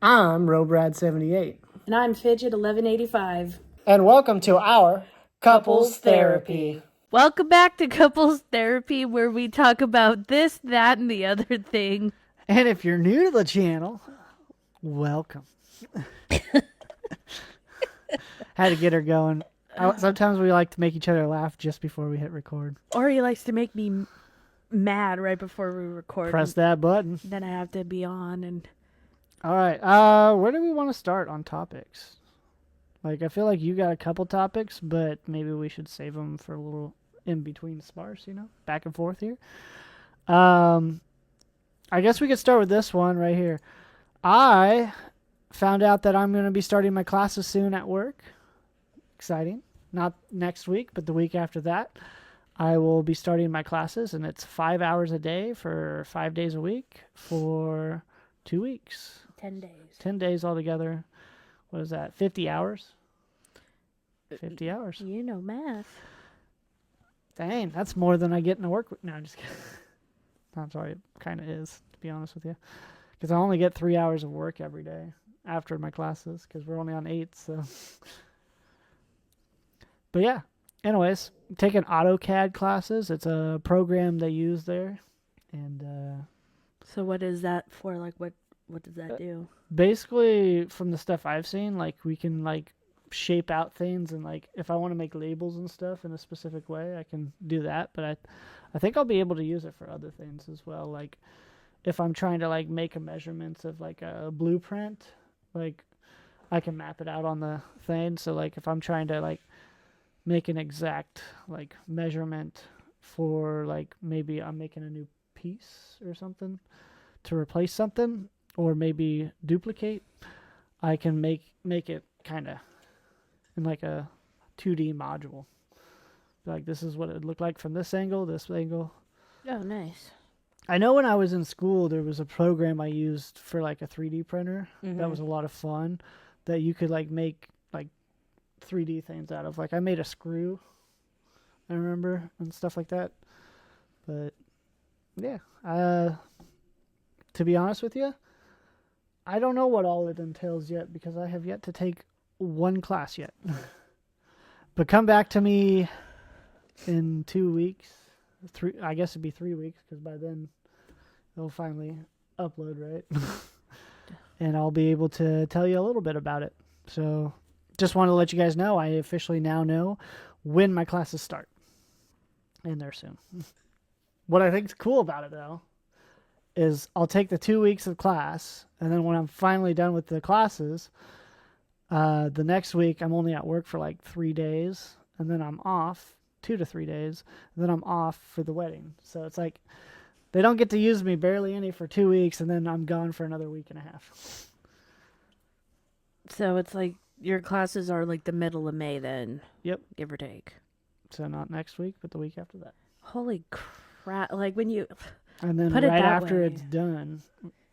I'm Robrad78. And I'm Fidget 1185. And welcome to our Couples Therapy. Welcome back to Couples Therapy, where we talk about this, that, and the other thing. And if you're new to the channel, welcome. Had to get her going. Sometimes we like to make each other laugh just before we hit record. Or he likes to make me mad right before we record. Press that button. Then I have to be on. And all right. Where do we want to start on topics? Like, I feel like you got a couple topics, but maybe we should save them for a little in between sparse, back and forth here. I guess we could start with this one right here. I found out that I'm going to be starting my classes soon at work. Exciting. Not next week, but the week after that. I will be starting my classes, and it's 5 hours a day for 5 days a week for 2 weeks. 10 days. 10 days altogether. What is that? 50 hours? 50 hours. You know math. Dang, that's more than I get in a work week. No, I'm just kidding. I'm sorry, it kind of is, to be honest with you. Because I only get 3 hours of work every day after my classes, because we're only on 8, so. But yeah, anyways, taking AutoCAD classes. It's a program they use there. And so what is that for? Like, what does that do? Basically, from the stuff I've seen, like, we can, like, shape out things, and, like, if I want to make labels and stuff in a specific way, I can do that. But I think I'll be able to use it for other things as well. Like, if I'm trying to, like, make a measurements of, like, a blueprint, like, I can map it out on the thing. So, like, if I'm trying to, like, make an exact, like, measurement for, like, maybe I'm making a new piece or something to replace something, or maybe duplicate, I can make it kind of in like a 2D module. Like, this is what it would look like from this angle, this angle. Oh, nice. I know when I was in school, there was a program I used for like a 3D printer. Mm-hmm. That was a lot of fun, that you could like make like 3D things out of. Like, I made a screw, I remember, and stuff like that. But yeah, to be honest with you, I don't know what all it entails yet, because I have yet to take one class yet. But come back to me in 2 weeks. I guess it'd be 3 weeks, because by then it'll finally upload, right? And I'll be able to tell you a little bit about it. So just wanted to let you guys know, I officially now know when my classes start. And they're soon. What I think is cool about it, though, is I'll take the 2 weeks of class, and then when I'm finally done with the classes, the next week I'm only at work for like 3 days, and then I'm off 2 to 3 days, and then I'm off for the wedding. So it's like they don't get to use me barely any for 2 weeks, and then I'm gone for another week and a half. So it's like your classes are like the middle of May then. Yep. Give or take. So not next week, but the week after that. Holy crap. Like, when you... And then put it right that after way, it's done,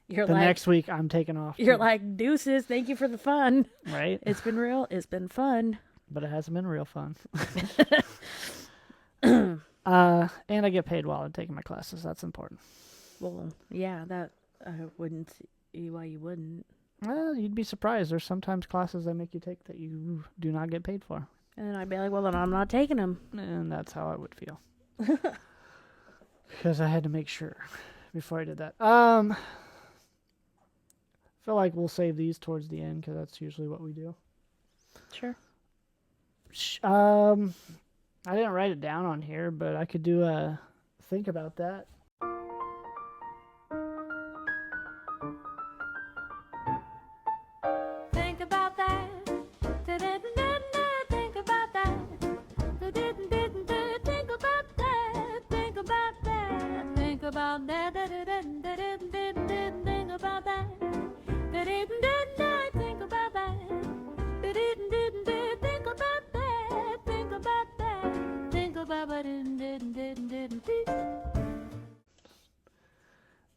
you're the like, next week I'm taking off. You're like, deuces, thank you for the fun. Right? It's been real. It's been fun. But it hasn't been real fun. And I get paid while I'm taking my classes. That's important. Well, yeah, that I wouldn't see why you wouldn't. Well, you'd be surprised. There's sometimes classes they make you take that you do not get paid for. And then I'd be like, well, then I'm not taking them. And that's how I would feel. Because I had to make sure before I did that. I feel like we'll save these towards the end, because that's usually what we do. Sure. I didn't write it down on here, but I could do a think about that. Think about that. Think about that. Think about that. Think about that. Think about that. Think about that. Think about that. Think about that. Think about that.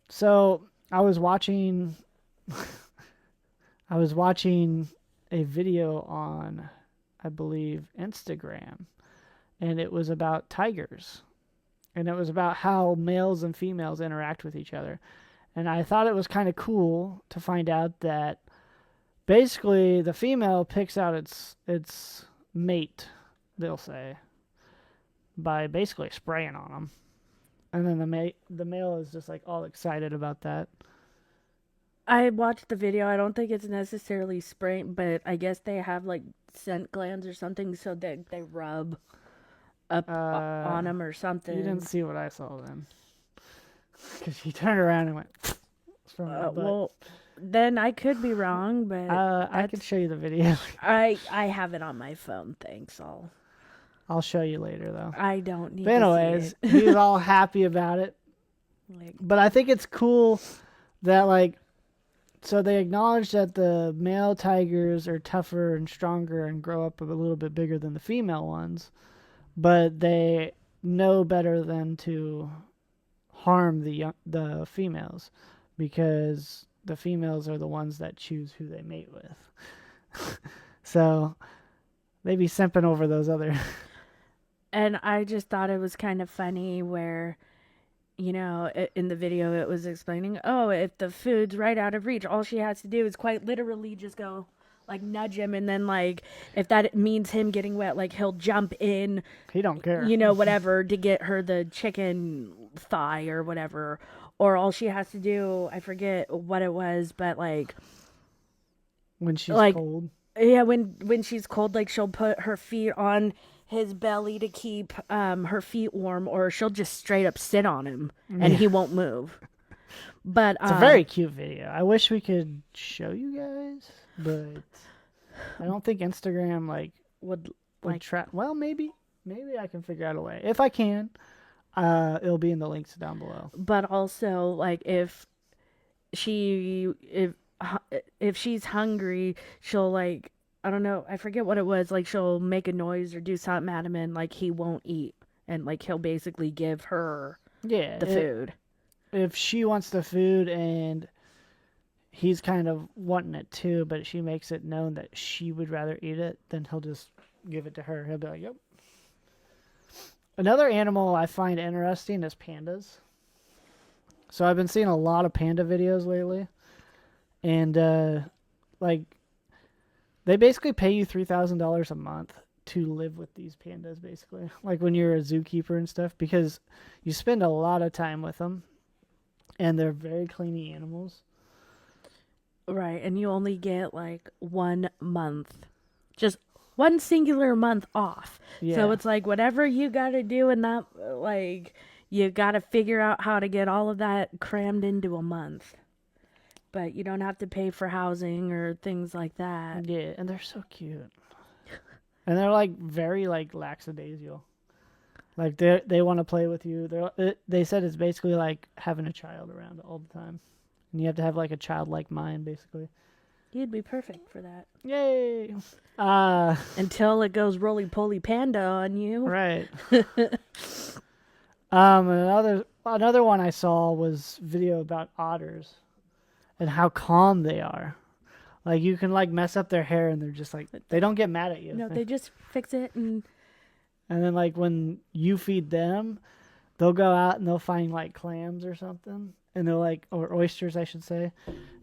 So I was watching a video on, I believe, Instagram, and it was about tigers, and it was about how males and females interact with each other. And I thought it was kind of cool to find out that basically the female picks out its mate, they'll say, by basically spraying on them. And then the male is just like all excited about that. I watched the video. I don't think it's necessarily spraying, but I guess they have like scent glands or something, so they rub up on them or something. You didn't see what I saw then, because she turned around and went from my butt. Well, then I could be wrong, but I could show you the video. I have it on my phone. Thanks. I'll show you later though. I don't need. But anyways, he's all happy about it. Like, but I think it's cool that like. So they acknowledge that the male tigers are tougher and stronger and grow up a little bit bigger than the female ones, but they know better than to harm the females, because the females are the ones that choose who they mate with. So they be simping over those other. And I just thought it was kind of funny where, you know, in the video it was explaining, oh, if the food's right out of reach, all she has to do is quite literally just go, like, nudge him, and then, like, if that means him getting wet, like, he'll jump in. He don't care. You know, whatever, to get her the chicken thigh or whatever. Or all she has to do, I forget what it was, but, like... When she's like, cold. Yeah, when she's cold, like, she'll put her feet on his belly to keep her feet warm, or she'll just straight up sit on him and he won't move. But it's a very cute video. I wish we could show you guys, but I don't think Instagram would track. Well, maybe I can figure out a way. If I can, it'll be in the links down below. But also, like, if she's hungry, she'll, like, I don't know, I forget what it was, like, she'll make a noise or do something at him, and, like, he won't eat, and, like, he'll basically give her the food. If she wants the food and he's kind of wanting it too, but she makes it known that she would rather eat it, then he'll just give it to her. He'll be like, yep. Another animal I find interesting is pandas. So I've been seeing a lot of panda videos lately, and like, they basically pay you $3,000 a month to live with these pandas, basically. Like when you're a zookeeper and stuff, because you spend a lot of time with them, and they're very cleany animals. Right, and you only get, like, 1 month. Just one singular month off. Yeah. So it's like, whatever you gotta do in that, like, you gotta figure out how to get all of that crammed into a month. But you don't have to pay for housing or things like that. Yeah, and they're so cute. And they're, like, very, like, lackadaisical. Like, they want to play with you. They said it's basically like having a child around all the time. And you have to have, like, a childlike mind, basically. You'd be perfect for that. Yay! Until it goes roly-poly panda on you. Right. Another one I saw was video about otters and how calm they are. Like, you can, like, mess up their hair and they're just like, they don't get mad at you. No, they just fix it. And then, like, when you feed them, they'll go out and they'll find, like, clams or something. And they'll, like, or oysters, I should say.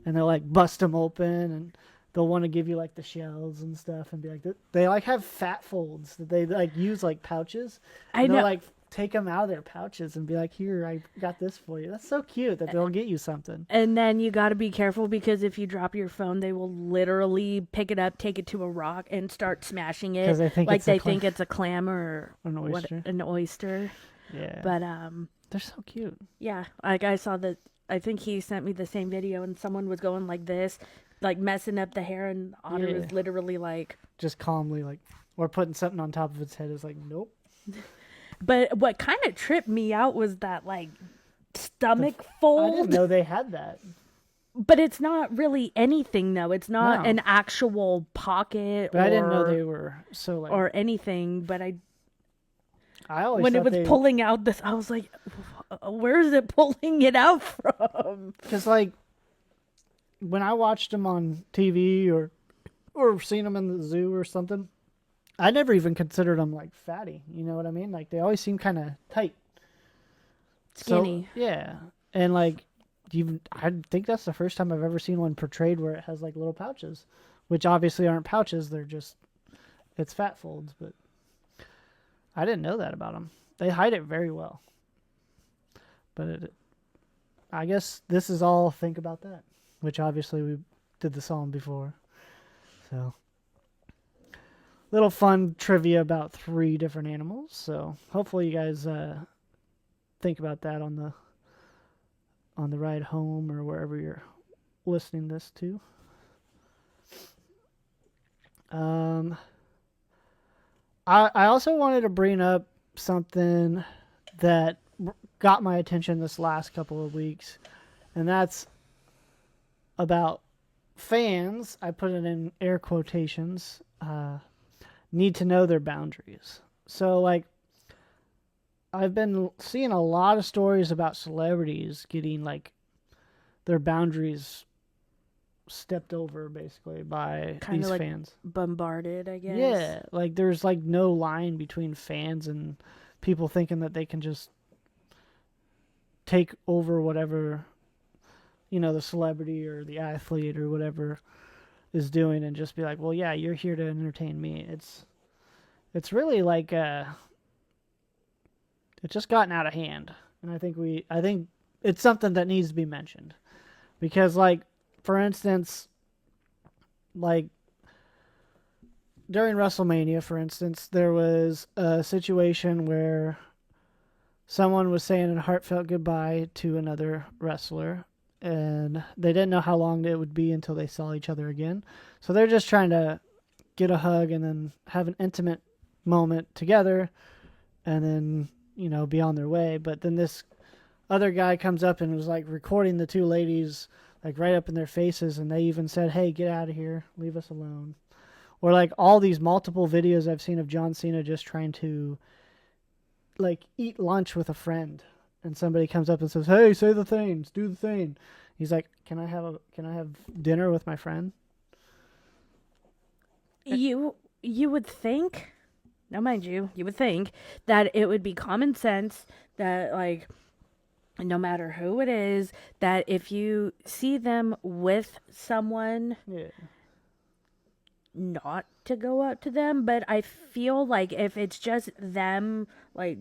And they'll, like, bust them open, and they'll want to give you, like, the shells and stuff, and be like, they, like, have fat folds that they, like, use, like, pouches. I know. They'll, like, take them out of their pouches and be like, here, I got this for you. That's so cute that they'll get you something. And then you got to be careful, because if you drop your phone, they will literally pick it up, take it to a rock, and start smashing it. 'Cause they think think it's a clam or an oyster. an oyster. Yeah. But they're so cute. yeah, like, I saw that. I think he sent me the same video, and someone was going like this, like messing up the hair, and Otter was literally like, just calmly, like, or putting something on top of its head. Is like, nope. But what kind of tripped me out was that, like, stomach fold. I didn't know they had that. But it's not really anything, though. It's not an actual pocket. But I didn't know they were so, like, or anything. But I always when it was pulling out this, I was like, where is it pulling it out from? Because, like, when I watched them on TV or seen them in the zoo or something, I never even considered them, like, fatty. You know what I mean? Like, they always seem kind of tight. Skinny. So, yeah. And, like, I think that's the first time I've ever seen one portrayed where it has like little pouches, which obviously aren't pouches. They're just, it's fat folds, but I didn't know that about them. They hide it very well. But I guess this is all think about that, which obviously we did the song before. So, little fun trivia about 3 different animals. So hopefully you guys think about that on the ride home or wherever you're listening this to. I also wanted to bring up something that got my attention this last couple of weeks, and that's about fans, I put it in air quotations, need to know their boundaries. So, like, I've been seeing a lot of stories about celebrities getting, like, their boundaries stepped over, basically, by Kind these of like fans. bombarded, I guess. Yeah, like, there's, like, no line between fans and people thinking that they can just take over whatever, the celebrity or the athlete or whatever is doing and just be like, well, yeah, you're here to entertain me. It's really like it's just gotten out of hand, and I think it's something that needs to be mentioned because, like, for instance, like during WrestleMania, for instance, there was a situation where someone was saying a heartfelt goodbye to another wrestler, and they didn't know how long it would be until they saw each other again. So they're just trying to get a hug and then have an intimate moment together and then, be on their way. But then this other guy comes up and was like recording the 2 ladies like right up in their faces, and they even said, hey, get out of here, leave us alone. Or like all these multiple videos I've seen of John Cena just trying to like eat lunch with a friend, and somebody comes up and says, hey, say the things, do the thing. He's like, can I have dinner with my friend? You would think, now mind you would think that it would be common sense that, like, no matter who it is, that if you see them with someone, Yeah. not to go up to them. But I feel like if it's just them, like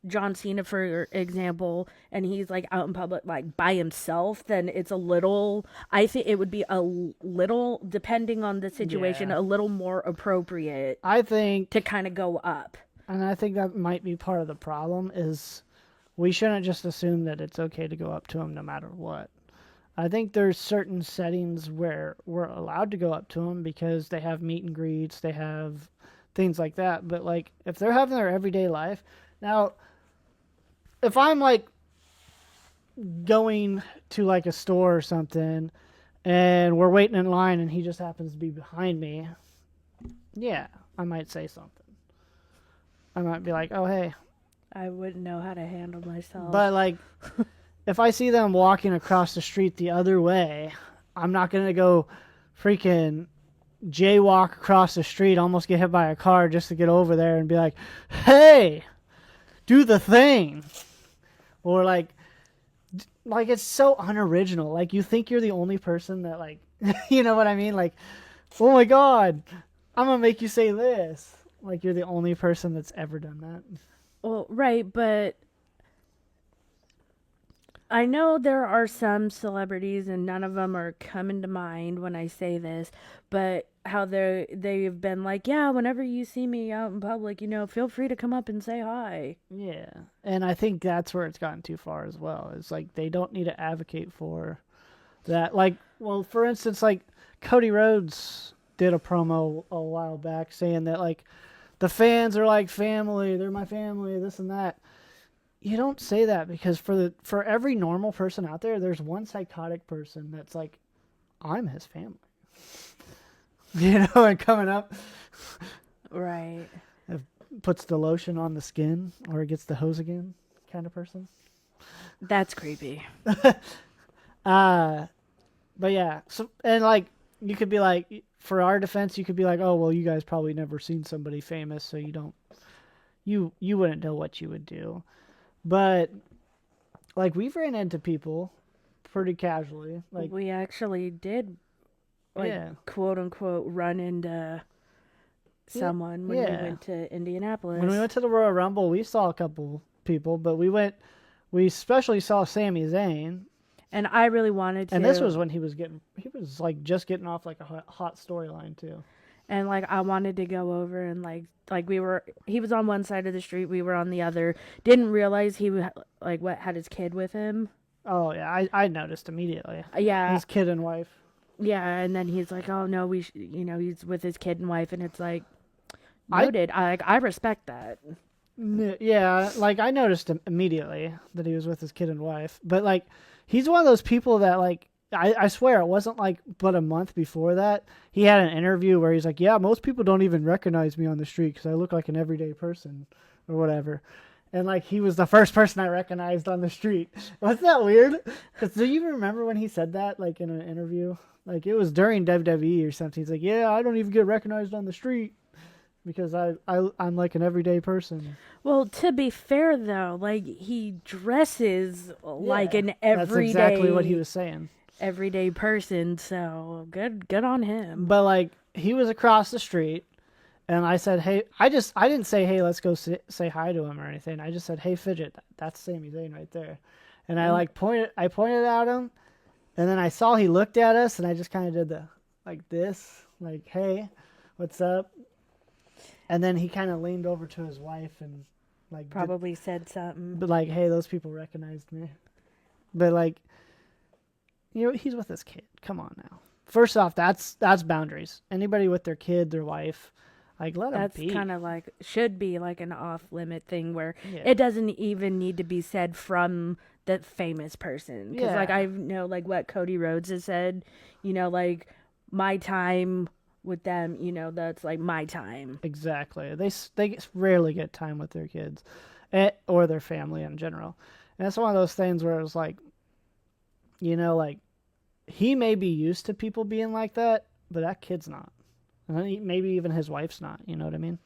John Cena, for example, and he's like out in public, like by himself, then it's a little, I think it would be a little, depending on the situation, Yeah. a little more appropriate I think, to kind of go up. and I think that might be part of the problem, is we shouldn't just assume that it's okay to go up to them no matter what. I think there's certain settings where we're allowed to go up to them because they have meet and greets, they have things like that. But like, if they're having their everyday life, now, if I'm like going to like a store or something and we're waiting in line and he just happens to be behind me, yeah, I might say something. I might be like, oh, hey. I wouldn't know how to handle myself. But like, if I see them walking across the street the other way, I'm not going to go freaking jaywalk across the street, almost get hit by a car just to get over there and be like, hey, do the thing. Or like it's so unoriginal. Like, you think you're the only person that, like, you know what I mean? Like, oh my God, I'm going to make you say this. Like, you're the only person that's ever done that. Well, right, but I know there are some celebrities, and none of them are coming to mind when I say this, but how they've been like, yeah, whenever you see me out in public, feel free to come up and say hi. Yeah, and I think that's where it's gotten too far as well. It's like they don't need to advocate for that. Like, well, for instance, like Cody Rhodes did a promo a while back saying that, like, the fans are like family, they're my family, this and that. You don't say that because for every normal person out there, there's one psychotic person that's like, I'm his family. And coming up. Right. Puts the lotion on the skin or gets the hose again kind of person. That's creepy. But yeah. So, and like, you could be like, for our defense, you could be like, oh, well, you guys probably never seen somebody famous, so you wouldn't know what you would do. But like, we've ran into people pretty casually. Like, we actually did, like, yeah. quote unquote, run into someone when we Yeah. went to Indianapolis. When we went to the Royal Rumble, we saw a couple people, but we especially saw Sami Zayn. And I really wanted to. And this was when he was like just getting off like a hot storyline too. And like I wanted to go over and like he was on one side of the street, we were on the other. Didn't realize he had his kid with him. Oh yeah, I noticed immediately. Yeah. His kid and wife. Yeah, and then he's like, "Oh no, he's with his kid and wife," and it's like, noted. I respect that. Yeah, like I noticed immediately that he was with his kid and wife, but like he's one of those people that like I swear it wasn't like but a month before that he had an interview where he's like, yeah, most people don't even recognize me on the street because I look like an everyday person or whatever, and like he was the first person I recognized on the street. Wasn't that weird? Because do you remember when he said that like in an interview? Like it was during WWE or something. He's like, yeah, I don't even get recognized on the street because I'm like an everyday person. Well, to be fair though, like he dresses like an That's everyday. exactly what he was saying. Everyday person, so good on him. But like he was across the street, and I said, "Hey," I didn't say, "Hey, let's go say hi to him" or anything. I just said, "Hey, Fidget, that's Sami Zayn right there," and I pointed at him, and then I saw he looked at us, and I just kind of did the like this, like, "Hey, what's up?" And then he kind of leaned over to his wife and like Probably said something. but like, "Hey, those people recognized me," but like. He's with his kid. Come on now. First off, that's boundaries. Anybody with their kid, their wife, like let them be. That's kind of like should be like an off limit thing where Yeah. it doesn't even need to be said from the famous person. Because like I know like what Cody Rhodes has said. Like my time with them. That's like my time. Exactly. They rarely get time with their kids, or their family in general. And it's one of those things where it's like, like. He may be used to people being like that, but that kid's not. And maybe even his wife's not. You know what I mean?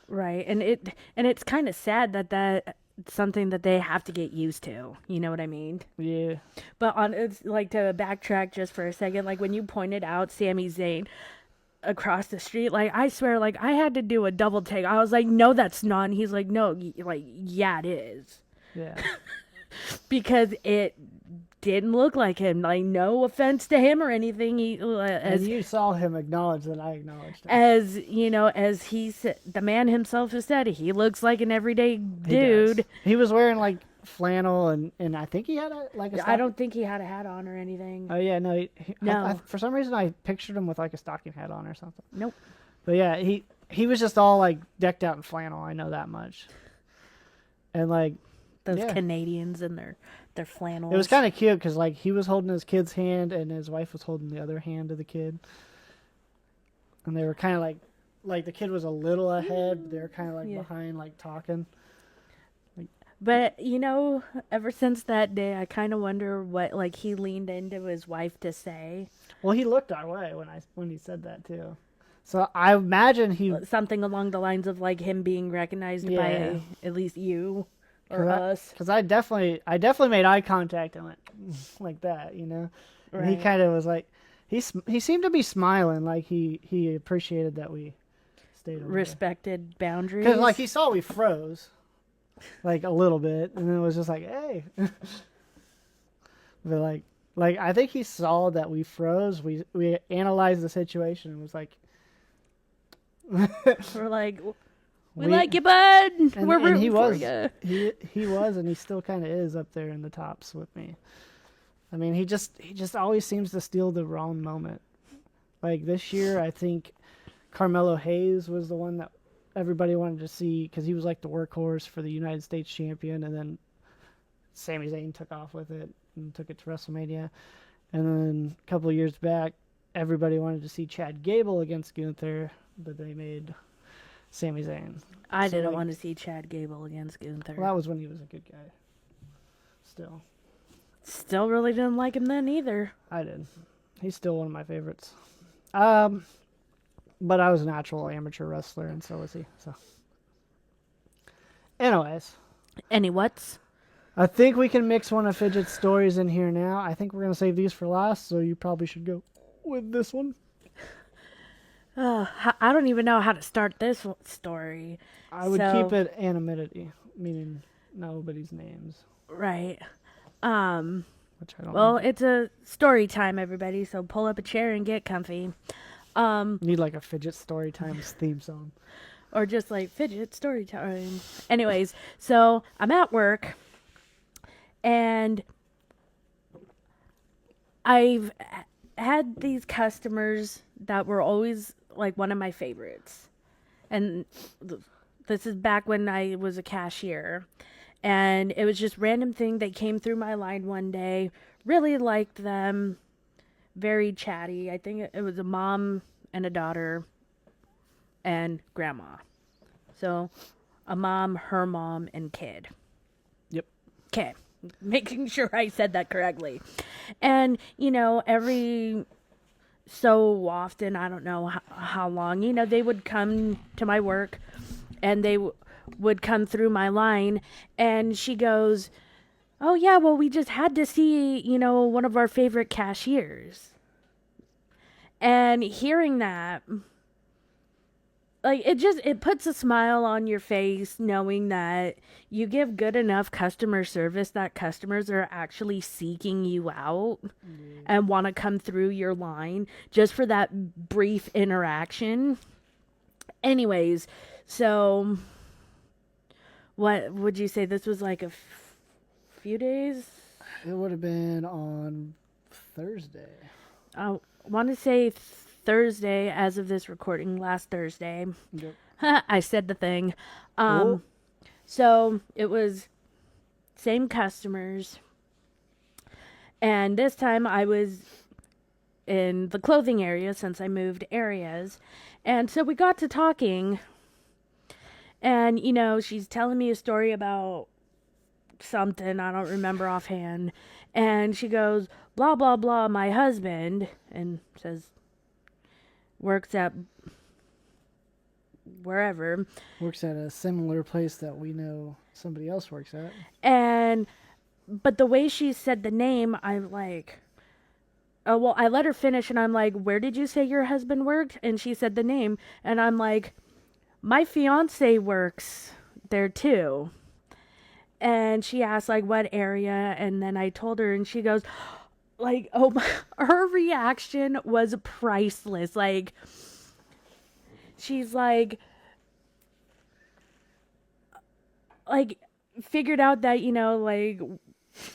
Right, and it's kind of sad that something that they have to get used to. You know what I mean? Yeah. But it's like to backtrack just for a second, like when you pointed out Sami Zayn across the street, like I swear, like I had to do a double take. I was like, no, that's not. And he's like, no, like yeah, it is. Yeah. Because it didn't look like him. Like no offense to him or anything. And you saw him acknowledge that I acknowledged him. As he said, the man himself has said, he looks like an everyday dude. He was wearing like flannel and I think he had a I don't think he had a hat on or anything. Oh yeah, no. No. For some reason I pictured him with like a stocking hat on or something. Nope. But yeah, he was just all like decked out in flannel. I know that much. And like those Canadians and their flannels. It was kind of cute because like he was holding his kid's hand and his wife was holding the other hand of the kid, and they were kind of like the kid was a little ahead, but they were kind of like behind, like talking. But ever since that day, I kind of wonder what like he leaned into his wife to say. Well, he looked our way when he said that too. So I imagine something along the lines of like him being recognized by at least you or us. Because I definitely made eye contact and went like that, Right. And he kind of was like, he seemed to be smiling, like he appreciated that we stayed over respected boundaries. Because like he saw we froze, like a little bit, and then it was just like, hey. But like I think he saw that we froze. We analyzed the situation and was like. We're like, we like you, bud. We're rooting for you. He was, and he still kind of is up there in the tops with me. I mean, he just always seems to steal the wrong moment. Like this year, I think Carmelo Hayes was the one that everybody wanted to see because he was like the workhorse for the United States champion, and then Sami Zayn took off with it and took it to WrestleMania. And then a couple of years back, everybody wanted to see Chad Gable against Gunther, but they made Sami Zayn. I didn't want to see Chad Gable against Gunther. Well, that was when he was a good guy. Still really didn't like him then either. I did. He's still one of my favorites. But I was a natural amateur wrestler, and so was he. So, anyways. Any what's? I think we can mix one of Fidget's stories in here now. I think we're going to save these for last, so you probably should go with this one. I don't even know how to start this story. I would So- keep it anonymity, meaning nobody's names, Right. which I don't Well, think- it's a story time, everybody, so pull up a chair and get comfy. need like a Fidget story times theme song. Or just like Fidget story time. Anyways, so I'm at work and I've had these customers that were always like one of my favorites. And this is back when I was a cashier. And it was just random thing. They came through my line one day. Really liked them. Very chatty. I think it was a mom and a daughter and grandma. So a mom, her mom, and kid. Yep. Okay. Making sure I said that correctly. And, every so often, I don't know how long, they would come to my work and they would come through my line. And she goes, "Oh, yeah, well, we just had to see, one of our favorite cashiers." And hearing that, like, it puts a smile on your face knowing that you give good enough customer service that customers are actually seeking you out and want to come through your line just for that brief interaction. Anyways, so what would you say? This was like a few days? It would have been on Thursday. I want to say Thursday as of this recording, last Thursday. Yep. I said the thing. Cool. So it was same customers. And this time I was in the clothing area since I moved areas. And so we got to talking. And, she's telling me a story about something. I don't remember offhand. And she goes, blah, blah, blah, my husband. And says, works at wherever. Works at a similar place that we know somebody else works at. But the way she said the name, I'm like, oh, well, I let her finish and I'm like, where did you say your husband worked? And she said the name. And I'm like, my fiance works there too. And she asked like what area. And then I told her and she goes, like, oh my, her reaction was priceless. Like, she's like figured out that, like,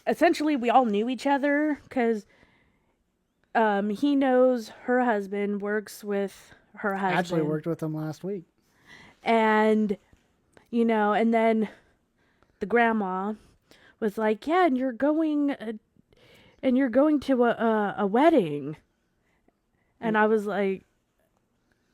essentially we all knew each other because he knows her husband works with her husband. Actually worked with them last week. And, and then the grandma was like, yeah, and you're going to a wedding. And I was like,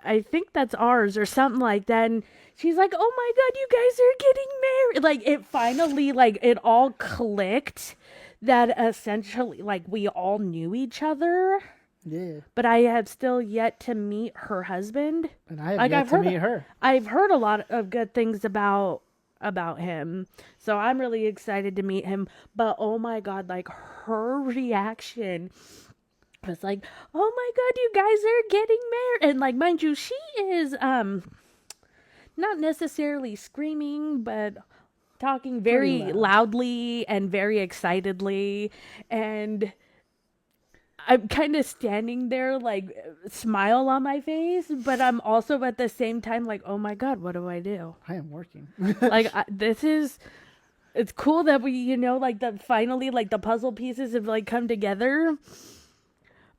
I think that's ours or something like that. And she's like, oh my God, you guys are getting married. Like, it finally, like, it all clicked that essentially, like, we all knew each other. Yeah. But I have still yet to meet her husband. And I have yet to meet her. I've heard a lot of good things about him. So I'm really excited to meet him. But oh my God, like, her reaction was like, oh my God, you guys are getting married. And like, mind you, she is not necessarily screaming, but talking very loudly and very excitedly. And I'm kind of standing there, like, smile on my face, but I'm also at the same time like, oh my God, what do I do? I am working. Like, it's cool that we, like, finally, like, the puzzle pieces have, like, come together.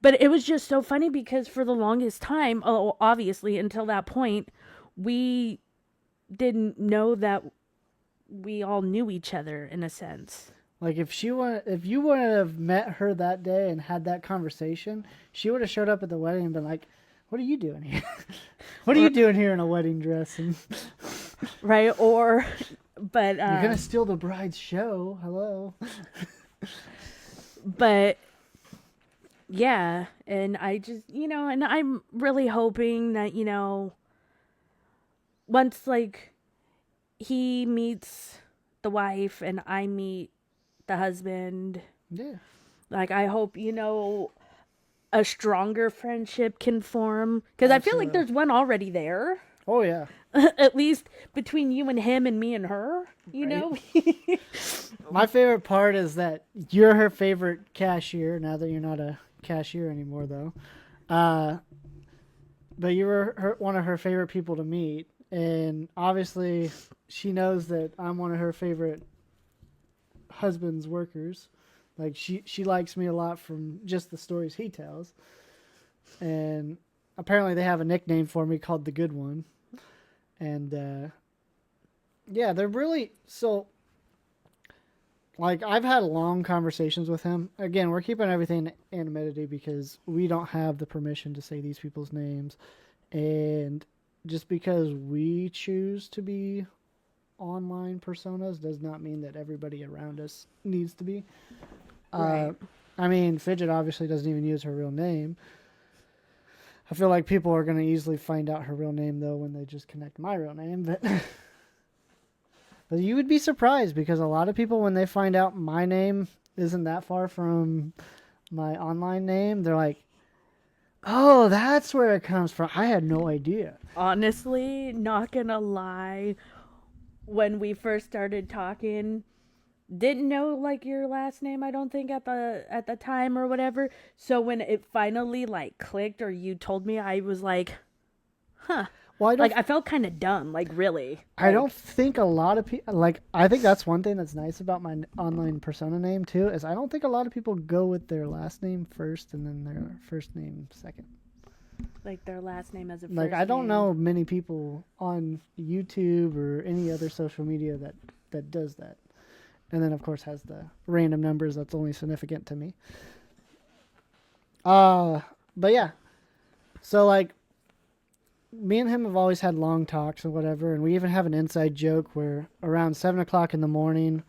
But it was just so funny because for the longest time, obviously, until that point, we didn't know that we all knew each other in a sense. Like, if you would have met her that day and had that conversation, she would have showed up at the wedding and been like, what are you doing here? What are you doing here in a wedding dress? And right? But you're going to steal the bride's show. Hello. But yeah, and I just, and I'm really hoping that, once, like, he meets the wife and I meet the husband. Yeah. Like, I hope, a stronger friendship can form. Because I feel like Absolutely. there's one already there. Oh, yeah. At least between you and him and me and her, know? My favorite part is that you're her favorite cashier, now that you're not a cashier anymore, though. But you were one of her favorite people to meet. And obviously, she knows that I'm one of her favorite husband's workers. Like, she likes me a lot from just the stories he tells. And apparently they have a nickname for me called the Good One. And, yeah, they're really... So, like, I've had long conversations with him. Again, we're keeping everything in anonymity because we don't have the permission to say these people's names. And just because we choose to be online personas does not mean that everybody around us needs to be. Right. I mean, Fidget obviously doesn't even use her real name. I feel like people are going to easily find out her real name, though, when they just connect my real name. But but you would be surprised because a lot of people, when they find out my name isn't that far from my online name, they're like, oh, that's where it comes from. I had no idea. Honestly, not gonna lie, when we first started talking, didn't know like your last name, I don't think, at the time or whatever. So when it finally like clicked or you told me, I was like, huh. Well, I felt kind of dumb, like, really. I don't think a lot of people, like, I think that's one thing that's nice about my online persona name too, is I don't think a lot of people go with their last name first and then their first name second. Like their last name as a first Like, I don't name. know many people on YouTube or any other social media that does that. And then, of course, has the random numbers that's only significant to me. But yeah. So, like, me and him have always had long talks and whatever, and we even have an inside joke where around 7 o'clock in the morning,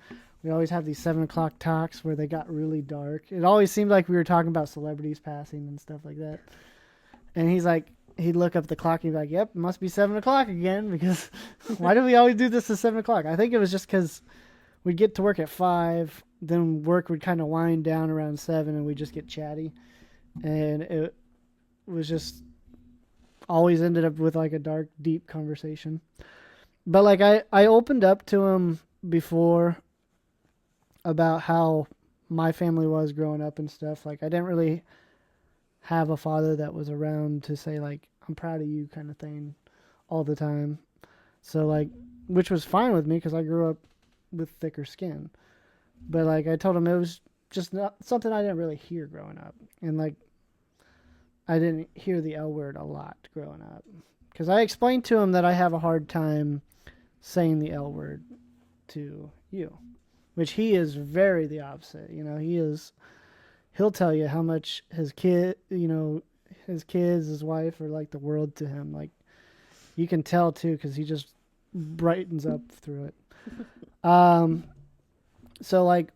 we always have these 7 o'clock talks where they got really dark. It always seemed like we were talking about celebrities passing and stuff like that. And he's like, he'd look up the clock and he'd be like, yep, it must be 7 o'clock again, because why do we always do this at 7 o'clock? I think it was just because we'd get to work at 5, then work would kind of wind down around 7, and we'd just get chatty. And it was just always ended up with like a dark, deep conversation. But like I opened up to him before about how my family was growing up and stuff. Like, I didn't really have a father that was around to say like, I'm proud of you kind of thing all the time. So like, which was fine with me because I grew up with thicker skin. But like, I told him it was just not something I didn't really hear growing up. And like, I didn't hear the L word a lot growing up. Because I explained to him that I have a hard time saying the L word to you. Which he is very the opposite. You know, he'll tell you how much his kids, his wife are like the world to him. Like, you can tell too, because he just brightens up through it. So like,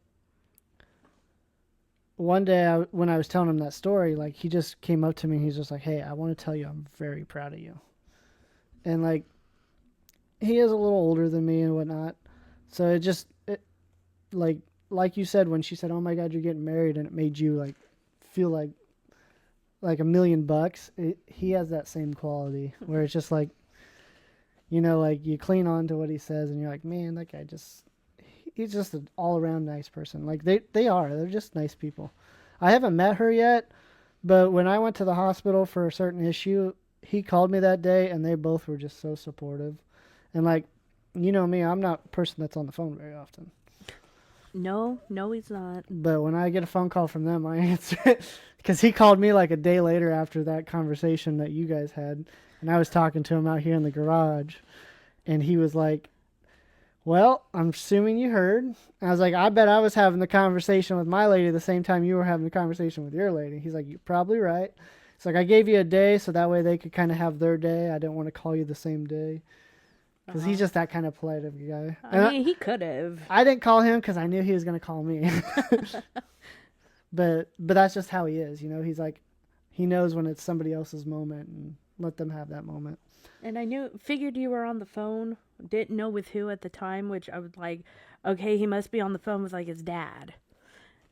one day when I was telling him that story, like, he just came up to me and he's just like, hey, I want to tell you I'm very proud of you. And like, he is a little older than me and whatnot. So it like you said, when she said, oh my God, you're getting married, and it made you like feel like $1,000,000, he has that same quality where it's just like, like you cling on to what he says and you're like, man, that guy he's just an all-around nice person. Like, they're just nice people. I haven't met her yet, but when I went to the hospital for a certain issue, he called me that day, and they both were just so supportive. And like, you know me, I'm not a person that's on the phone very often. No, he's not. But when I get a phone call from them, I answer it, because he called me like a day later after that conversation that you guys had, and I was talking to him out here in the garage, and he was like, well, I'm assuming you heard. And I was like, I bet I was having the conversation with my lady the same time you were having the conversation with your lady. He's like, you're probably right. It's like, I gave you a day so that way they could kind of have their day. I didn't want to call you the same day. Because he's just that kind of polite of a guy. I mean, he could have. I didn't call him because I knew he was going to call me. But that's just how he is. He's like, he knows when it's somebody else's moment and let them have that moment. And figured you were on the phone. Didn't know with who at the time, which I was like, Okay, he must be on the phone with like his dad.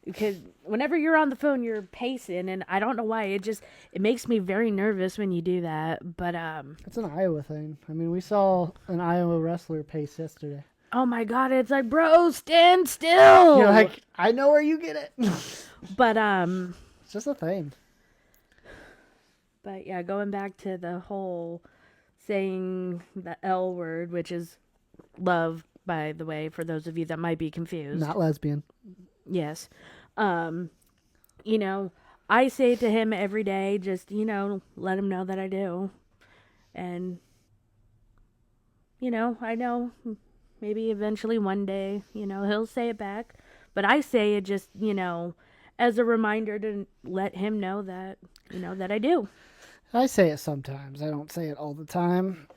Because whenever you're on the phone, you're pacing, and I don't know why. It makes me very nervous when you do that. But It's an Iowa thing. I mean, we saw an Iowa wrestler pace yesterday. oh my god, it's like, bro, stand still. You're like, I know where you get it. But It's just a thing. But yeah, going back to the whole saying the L word, which is love, by the way, for those of you that might be confused. Not lesbian. Yes. You know, I say it to him every day, just, let him know that I do. And, I know maybe eventually one day, he'll say it back. But I say it just, as a reminder to let him know that, that I do. I say it sometimes. I don't say it all the time.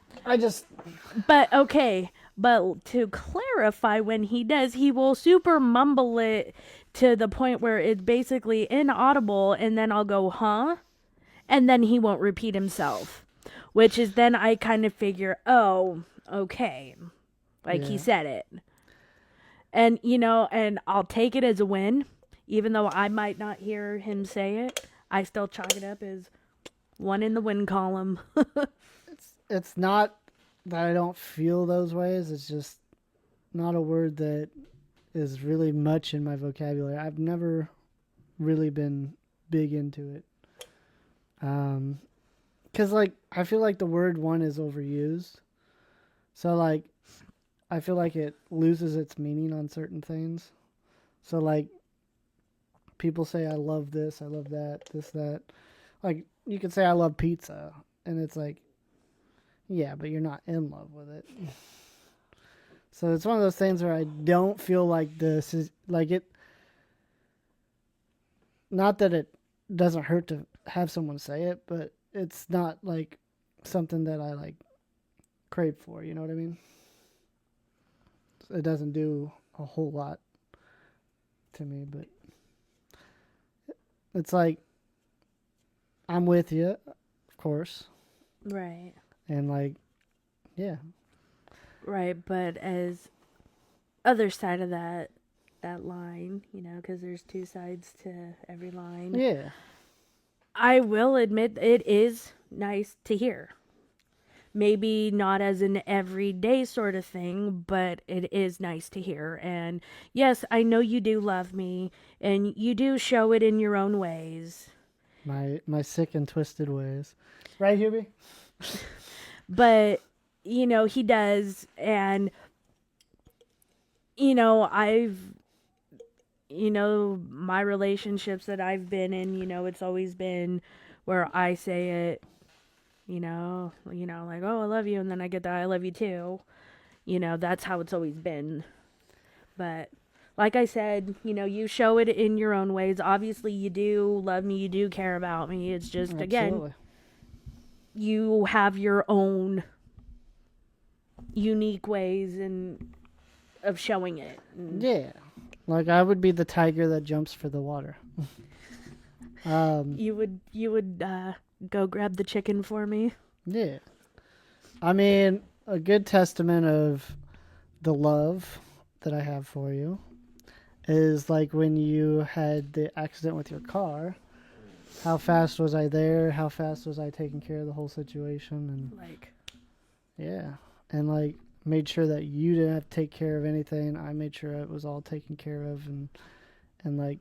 But okay, but to clarify, when he does, he will super mumble it to the point where it's basically inaudible, and then I'll go, huh? And then he won't repeat himself, which is then I kind of figure, oh, okay, like he said it. And, and I'll take it as a win, even though I might not hear him say it. I still chalk it up as one in the win column. It's not that I don't feel those ways. It's just not a word that is really much in my vocabulary. I've never really been big into it. 'Cause like, I feel like the word one is overused. So like, I feel like it loses its meaning on certain things. So like, people say, I love this, I love that, this, that. Like, you could say, I love pizza. And it's like, yeah, but you're not in love with it. So it's one of those things where I don't feel like this is, like it, not that it doesn't hurt to have someone say it, but it's not like something that I like crave for, you know what I mean? It doesn't do a whole lot to me, but it's like, I'm with you, of course. Right. And like, yeah. Right, but as other side of that line, because there's two sides to every line. Yeah. I will admit it is nice to hear. Maybe not as an everyday sort of thing, but it is nice to hear. And yes, I know you do love me, and you do show it in your own ways. My sick and twisted ways. Right, Hubie? But, he does. And, I've, my relationships that I've been in, it's always been where I say it, like, oh, I love you. And then I get that I love you too. That's how it's always been. But like I said, you show it in your own ways. Obviously, you do love me. You do care about me. It's just, again, you have your own unique ways of showing it. Yeah. Like, I would be the tiger that jumps for the water. You would go grab the chicken for me? Yeah. I mean, a good testament of the love that I have for you is like when you had the accident with your car. How fast was I there? How fast was I taking care of the whole situation? And Like, yeah. And like made sure that you didn't have to take care of anything. I made sure it was all taken care of, and like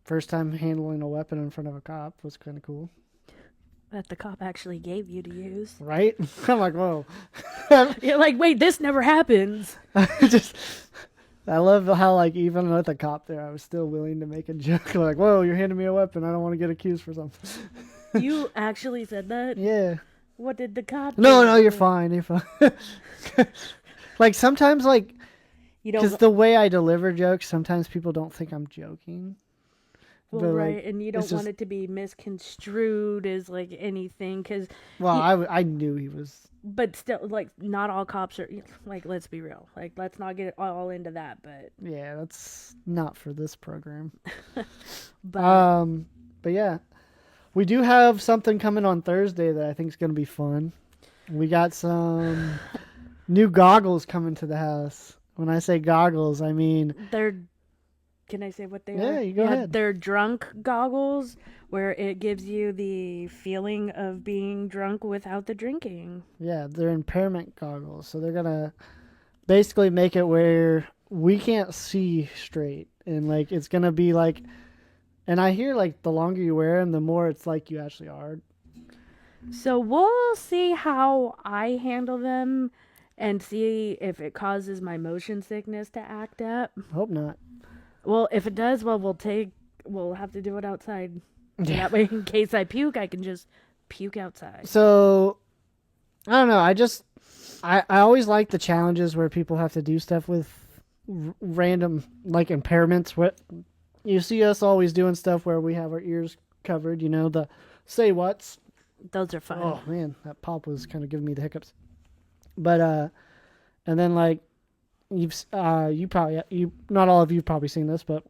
first time handling a weapon in front of a cop was kind of cool. that the cop actually gave you to use. Right? I'm like, whoa. You're like, wait, this never happens. I love how, like, even with a cop there, I was still willing to make a joke. Like, whoa, you're handing me a weapon. I don't want to get accused for something. You actually said that? Yeah. What did the cop do? No, you're fine. You're fine. Like, sometimes, like, You don't. because the way I deliver jokes, sometimes people don't think I'm joking. Well, but, right, like, and you don't it's want just- it to be misconstrued as like anything, because. Well, I knew he was. But still, like, not all cops are like. Let's be real. Like, let's not get all into that. But Yeah, that's not for this program. but But yeah, we do have something coming on Thursday that I think is going to be fun. We got some new goggles coming to the house. When I say goggles, I mean Can I say what they are? Yeah, you go ahead. They're drunk goggles where it gives you the feeling of being drunk without the drinking. yeah, they're impairment goggles. So they're gonna basically make it where we can't see straight, and like it's gonna be like. And I hear like the longer you wear them, the more it's like you actually are. So we'll see how I handle them and see if it causes my motion sickness to act up. Hope not. Well, if it does, we'll have to do it outside. Yeah. That way, in case I puke, I can just puke outside. So, I don't know. I always like the challenges where people have to do stuff with random, like, impairments. What you see us always doing stuff where we have our ears covered, the say whats. Those are fun. Oh, man, that pop was kind of giving me the hiccups. But, and then, like, you not all of you've probably seen this, but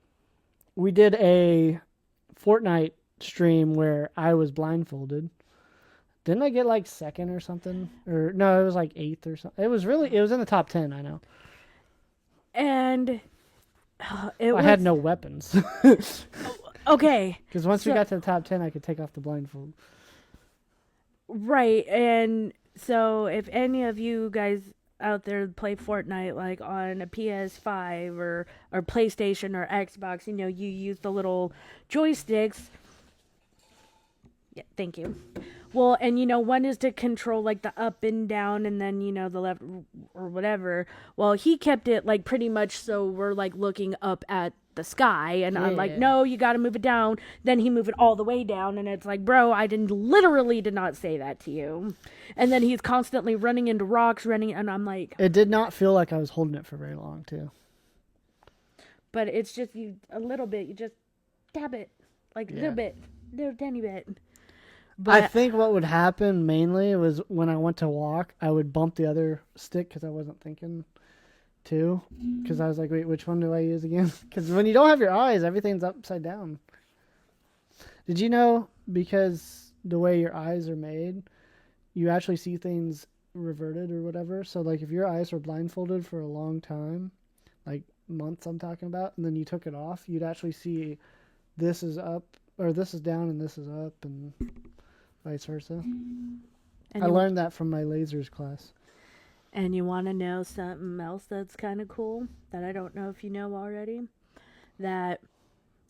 we did a Fortnite stream where I was blindfolded. Didn't I get like second or something? Or no, it was like 8th or something. It was in the top 10, I know. And I had no weapons. Okay. Because once we got to the top 10, I could take off the blindfold. Right, and so if any of you guys out there play Fortnite like on a PS5 or PlayStation or Xbox, you use the little joysticks. Yeah, thank you. Well, and one is to control like the up and down and then the left or whatever. Well, he kept it like pretty much so we're like looking up at the sky, and I'm like, no, you got to move it down. Then he moved it all the way down, and it's like, bro, I literally did not say that to you. And then he's constantly running into rocks, and I'm like, it did not feel like I was holding it for very long too. But it's just a little bit, you just tap it like a little bit, little tiny bit. But I think what would happen mainly was when I went to walk, I would bump the other stick because I wasn't thinking too. Because I was like, wait, which one do I use again? Because when you don't have your eyes, everything's upside down. Did you know, because the way your eyes are made, you actually see things reverted or whatever? So like if your eyes were blindfolded for a long time, like months I'm talking about, and then you took it off, you'd actually see this is up, or this is down and this is up, and vice versa. And I learned that from my lasers class. And you want to know something else that's kind of cool that I don't know if you know already? So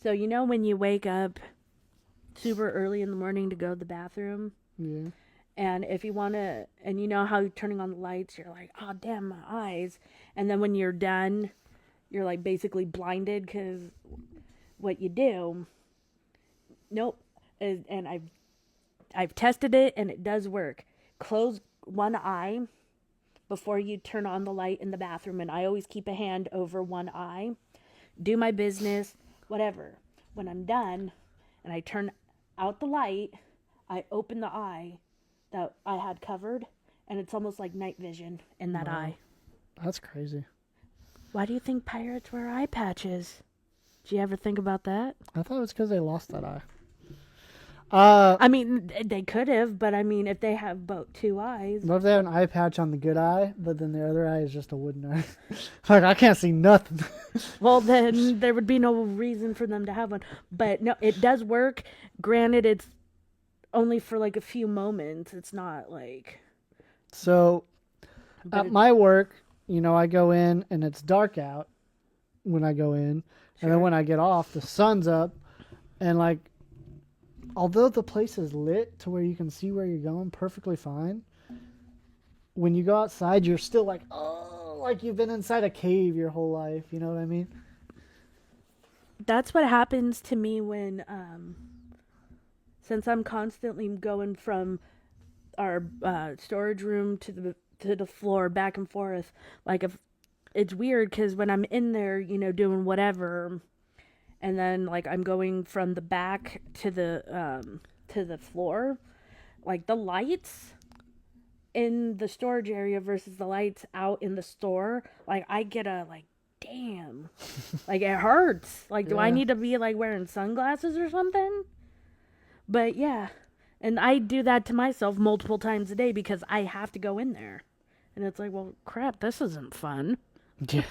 when you wake up super early in the morning to go to the bathroom? Yeah. And if you want to, and you know how turning on the lights, you're like, oh, damn, my eyes. And then when you're done, you're like basically blinded because what you do, nope. And I've tested it and it does work. Close one eye before you turn on the light in the bathroom, and I always keep a hand over one eye. Do my business, whatever. When I'm done and I turn out the light, I open the eye that I had covered, and it's almost like night vision in that eye. That's crazy. Why do you think pirates wear eye patches? Did you ever think about that? I thought it was because they lost that eye. I mean, they could have, but I mean, if they have both two eyes. What if they have an eye patch on the good eye, but then the other eye is just a wooden eye? Like, I can't see nothing. Well, then there would be no reason for them to have one. But no, it does work. Granted, it's only for like a few moments. It's not like... So, at my work, I go in and it's dark out when I go in. Sure. And then when I get off, the sun's up. And like, although the place is lit to where you can see where you're going perfectly fine, when you go outside, you're still like, oh, like you've been inside a cave your whole life. You know what I mean? That's what happens to me when, since I'm constantly going from our storage room to the floor, back and forth. Like, if it's weird because when I'm in there, doing whatever. And then, like, I'm going from the back to the floor. Like, the lights in the storage area versus the lights out in the store. Like, I get damn. Like, it hurts. Like, do I need to be, like, wearing sunglasses or something? But, yeah. And I do that to myself multiple times a day because I have to go in there. And it's like, well, crap, this isn't fun. Yeah.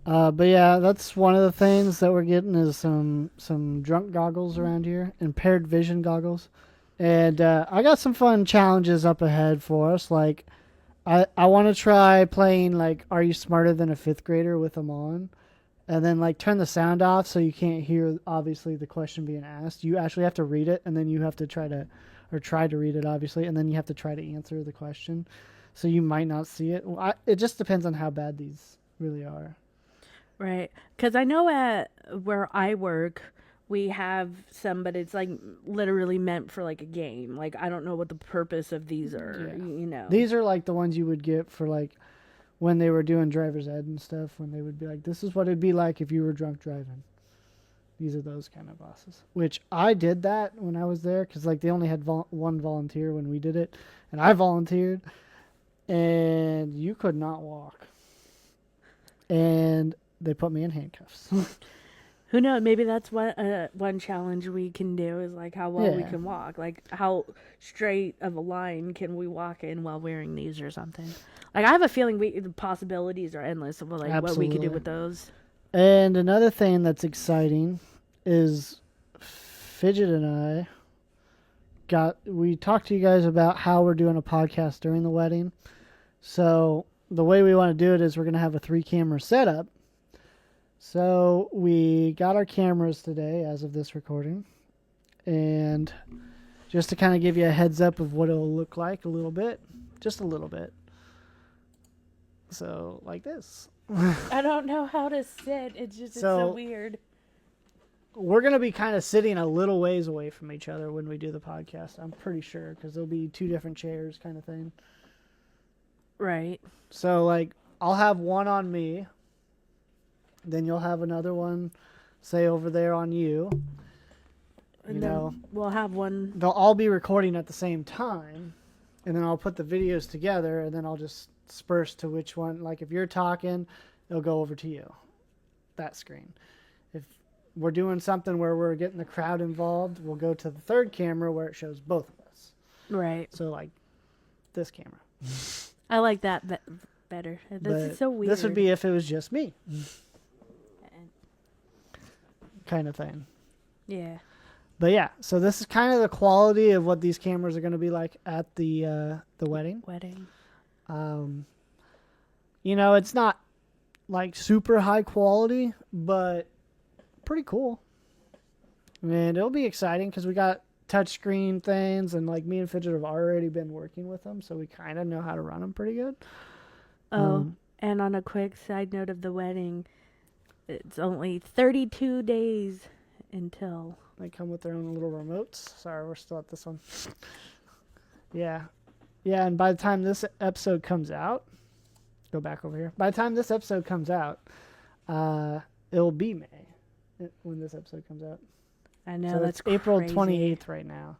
But yeah, that's one of the things that we're getting is some drunk goggles around here, impaired vision goggles, and I got some fun challenges up ahead for us. Like, I want to try playing like Are You Smarter Than a Fifth Grader with them on, and then like turn the sound off so you can't hear obviously the question being asked. You actually have to read it, and then you have to try to read it obviously, and then you have to try to answer the question. So you might not see it. It just depends on how bad these really are. Right. Because I know at where I work, we have some, but it's like literally meant for like a game. Like, I don't know what the purpose of these are, Yeah. you know. These are like the ones you would get for like when they were doing driver's ed and stuff, when they would be like, this is what it'd be like if you were drunk driving. These are those kind of bosses. Which I did that when I was there because like they only had one volunteer when we did it. And I volunteered. And you could not walk. And they put me in handcuffs. Who knows? Maybe that's what one challenge we can do is like how well we Yeah. can walk. Like, how straight of a line can we walk in while wearing these or something? Like, I have a feeling the possibilities are endless of like what we could do Absolutely. with those. And another thing that's exciting is Fidget and we talked to you guys about how we're doing a podcast during the wedding. So the way we want to do it is we're going to have a 3-camera setup. So we got our cameras today as of this recording. And just to kind of give you a heads up of what it'll look like a little bit. Just a little bit. So like this. I don't know how to sit. It's just it's so weird. We're going to be kind of sitting a little ways away from each other when we do the podcast. I'm pretty sure because there'll be 2 different chairs kind of thing. Right. So, like, I'll have one on me. Then you'll have another one, say, over there on you. And then we'll have one. They'll all be recording at the same time. And then I'll put the videos together. And then I'll just disperse to which one. Like, if you're talking, it'll go over to you. That screen. If we're doing something where we're getting the crowd involved, we'll go to the 3rd camera where it shows both of us. Right. So, like, this camera. I like that better. This is so weird. This would be if it was just me. Kind of thing. Yeah. But yeah, so this is kind of the quality of what these cameras are going to be like at the wedding. You know, it's not like super high quality, but pretty cool. And it'll be exciting because we got touchscreen things, and like me and Fidget have already been working with them, so we kind of know how to run them pretty good. Oh, and on a quick side note of the wedding, it's only 32 days until. They come with their own little remotes. Sorry, we're still at this one. Yeah. Yeah, and by the time this episode comes out, go back over here. By the time this episode comes out, it'll be May when this episode comes out. I know, So that's it's April crazy. 28th right now.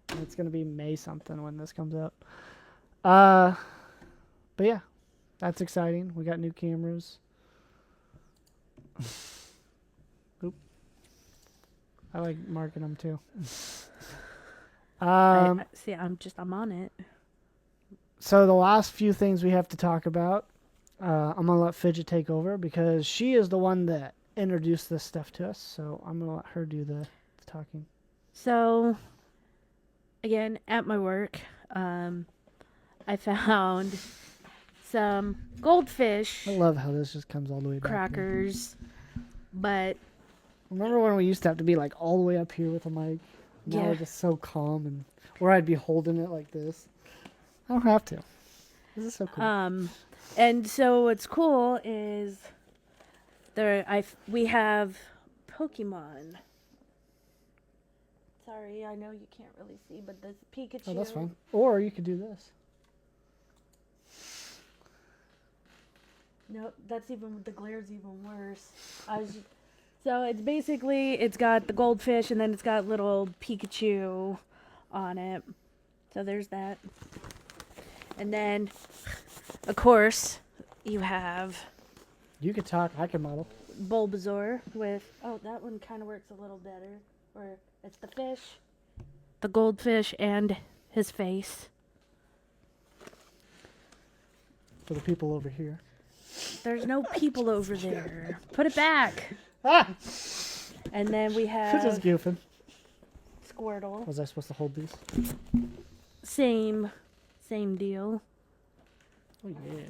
And it's going to be May something when this comes out. But yeah, that's exciting. We got new cameras. Oop. I like marking them too. See, I'm on it. So the last few things we have to talk about, I'm going to let Fidget take over because she is the one that introduced this stuff to us. So I'm going to let her do the talking. So, again, at my work, I found some Goldfish I love how this just comes all the way back. crackers, but Remember when we used to have to be like all the way up here with a mic? Now Yeah. we're just so calm, and or I'd be holding it like this. I don't have to. This is so cool. and so what's cool is we have Pokemon. Sorry, I know you can't really see, but this Pikachu. Oh, that's fine. Or you could do this. No, the glare's even worse. So it's got the Goldfish, and then it's got little Pikachu on it. So there's that. And then, of course, you have You could talk. I can model. Bulbasaur with, that one kind of works a little better. Where it's the fish, the Goldfish, and his face. For the people over here. There's no people over there. Put it back. Ah! And then we Just have goofing. Squirtle. Was I supposed to hold these? Same deal. Oh, yeah.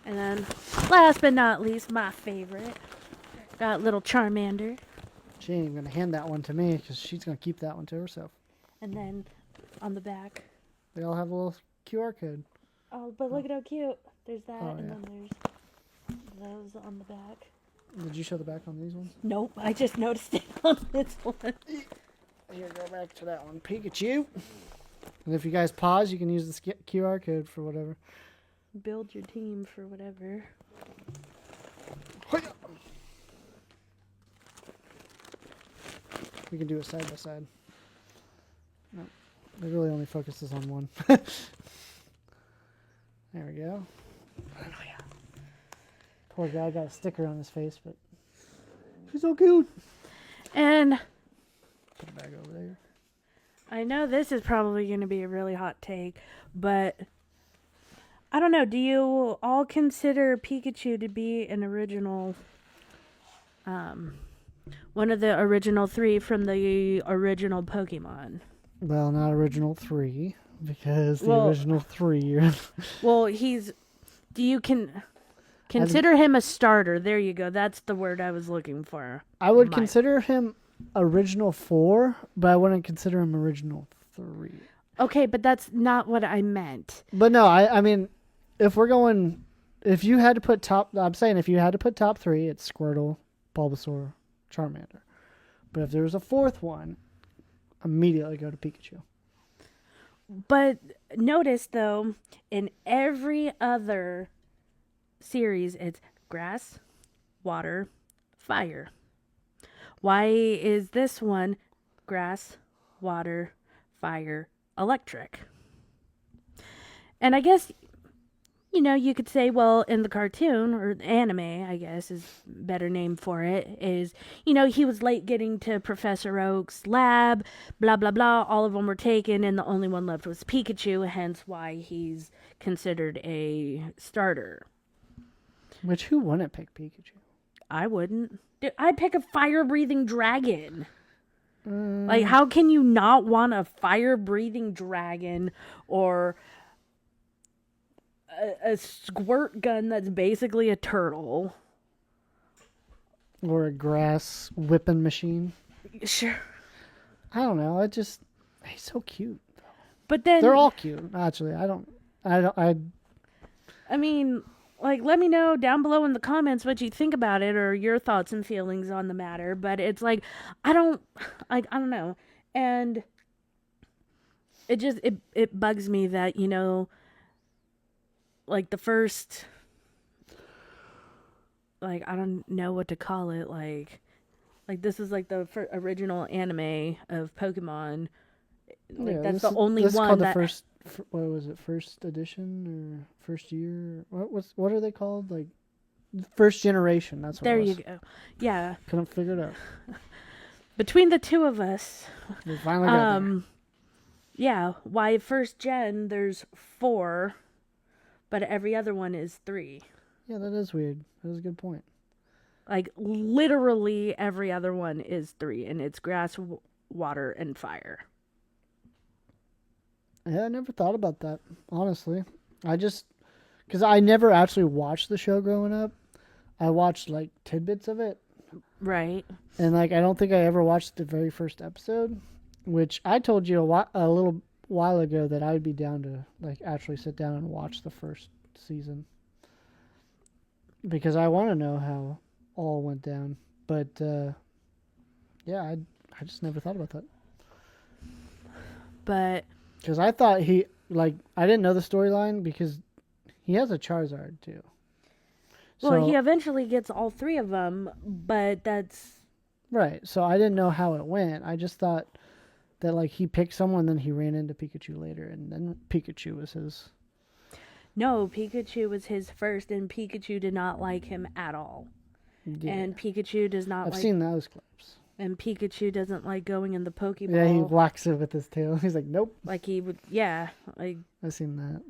And then, last but not least, my favorite. Got little Charmander. She ain't going to hand that one to me because she's going to keep that one to herself. And then, on the back. They all have a little QR code. Oh, but look at how cute. There's that, Oh, and yeah. then there's those on the back. Did you show the back on these ones? Nope, I just noticed it on this one. Here, go back to that one. Pikachu. And if you guys pause, you can use the QR code for whatever. Build your team for whatever. We can do it side by side. No, it really only focuses on one. There we go. Poor guy got a sticker on his face, but he's so cute. And Put it back over there. I know this is probably going to be a really hot take, but I don't know. Do you all consider Pikachu to be an original, one of the original 3 from the original Pokemon? Well, not original 3, because the Well- original 3 are... Well, do you consider him a starter? There you go. That's the word I was looking for. I would Mine. consider him original 4, but I wouldn't consider him original 3. Okay, but that's not what I meant. But no, I mean, if you had to put top 3, it's Squirtle, Bulbasaur, Charmander. But if there was a 4th one, immediately go to Pikachu. But notice, though, in every other series, it's grass, water, fire. Why is this one grass, water, fire, electric? And I guess, you could say, well, in the cartoon, or anime, I guess is a better name for it, is, he was late getting to Professor Oak's lab, blah, blah, blah. All of them were taken, and the only one left was Pikachu, hence why he's considered a starter. Which, who wouldn't pick Pikachu? I wouldn't. Dude, I'd pick a fire-breathing dragon. Like, how can you not want a fire-breathing dragon or a squirt gun that's basically a turtle? Or a grass whipping machine? Sure. I don't know. He's so cute. But then... They're all cute, actually. I mean, like, let me know down below in the comments what you think about it or your thoughts and feelings on the matter. But it's like, I don't know. And it just, it bugs me that, like the first, like, I don't know what to call it. Like this is like the original anime of Pokemon. Like, Yeah, that's the only this is one called that... the first, what was it, first edition or first year? What are they called? Like, first generation, that's what There it you was. go. Yeah. Couldn't figure it out. Between the two of us, We finally got there. yeah, why first gen there's 4, but every other one is 3. Yeah, that is weird. That is a good point. Like, literally every other one is 3, and it's grass, water, and fire. Yeah, I never thought about that, honestly. Because I never actually watched the show growing up. I watched, like, tidbits of it. Right. And, like, I don't think I ever watched the very first episode, which I told you a little while ago that I would be down to, like, actually sit down and watch the first season. Because I want to know how all went down. But, yeah, I just never thought about that. But... Because I thought I didn't know the storyline because he has a Charizard, too. Well, he eventually gets all 3 of them, but that's... Right, so I didn't know how it went. I just thought that, like, he picked someone, then he ran into Pikachu later, and then Pikachu was his... No, Pikachu was his first, and Pikachu did not like him at all. Yeah. And Pikachu does not I've like... seen those clips. And Pikachu doesn't like going in the Pokeball. Yeah, he whacks it with his tail. He's like, nope. Like he would... Yeah, like... I've seen that.